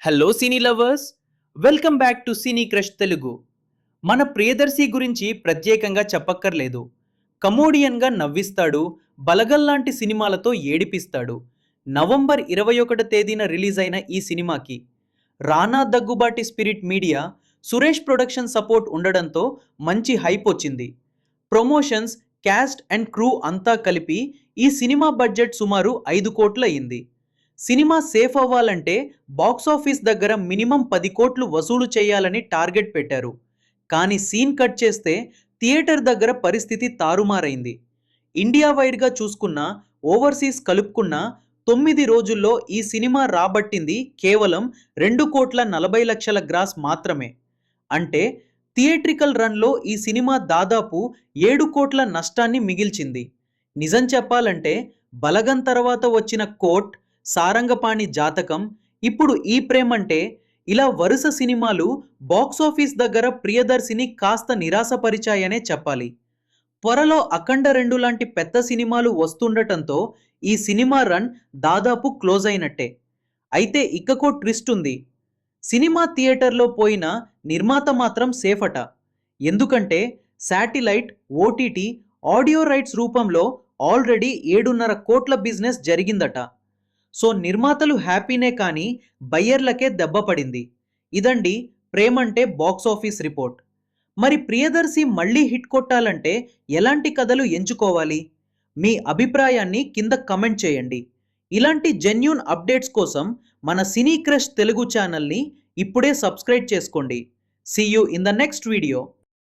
Hello cine lovers, welcome back to cine crush Telugu. మన ప్రియదర్శి గురించి ప్రత్యేకంగా చెప్పక్కర్లేదు. కమోడియన్గా నవ్విస్తాడు, బలగల్ లాంటి సినిమాలతో ఏడిపిస్తాడు. నవంబర్ 21 తేదీన రిలీజ్ అయిన ఈ సినిమాకి రానా Daggubati spirit media, Suresh production support ఉండడంతో మంచి హైప్ వచ్చింది. ప్రమోషన్స్, క్యాస్ట్ అండ్ క్రూ అంతా కలిపి ఈ సినిమా బడ్జెట్ సుమారు 5 కోట్లు అయింది. సినిమా సేఫ్ అవ్వాలంటే బాక్సాఫీస్ దగ్గర మినిమం 10 కోట్లు వసూలు చేయాలని టార్గెట్ పెట్టారు. కానీ సీన్ కట్ చేస్తే థియేటర్ దగ్గర పరిస్థితి తారుమారైంది. ఇండియా వైడ్గా చూసుకున్నా, ఓవర్సీస్ కలుపుకున్నా 9 రోజుల్లో ఈ సినిమా రాబట్టింది కేవలం 2,40,00,000 గ్రాస్ మాత్రమే. అంటే థియేట్రికల్ రన్లో ఈ సినిమా దాదాపు 7 కోట్ల నష్టాన్ని మిగిల్చింది. నిజం చెప్పాలంటే బలగం తర్వాత వచ్చిన కోట్, సారంగపాణి జాతకం, ఇప్పుడు ఈ ప్రేమంటే, ఇలా వరుస సినిమాలు బాక్సాఫీస్ దగ్గర ప్రియదర్శిని కాస్త నిరాశపరిచాయనే చెప్పాలి. త్వరలో అఖండ 2 లాంటి పెద్ద సినిమాలు వస్తుండటంతో ఈ సినిమా రన్ దాదాపు క్లోజ్ అయినట్టే. అయితే ఇక్కకో ట్విస్ట్ ఉంది. సినిమా థియేటర్లో పోయిన నిర్మాత మాత్రం సేఫ్ అట. ఎందుకంటే శాటిలైట్, ఓటీటీ, ఆడియో రైట్స్ రూపంలో ఆల్రెడీ 7.5 కోట్ల బిజినెస్ జరిగిందట. సో నిర్మాతలు హ్యాపీనే కానీ బయ్యర్లకే దెబ్బ పడింది. ఇదండి ప్రేమంటే బాక్సాఫీస్ రిపోర్ట్. మరి ప్రియదర్శి మళ్ళీ హిట్ కొట్టాలంటే ఎలాంటి కథలు ఎంచుకోవాలి? మీ అభిప్రాయాన్ని కింద కమెంట్ చేయండి. ఇలాంటి జెన్యూన్ అప్డేట్స్ కోసం మన సినీ క్రష్ తెలుగు ఛానల్ని ఇప్పుడే సబ్స్క్రైబ్ చేసుకోండి. See you in the next video.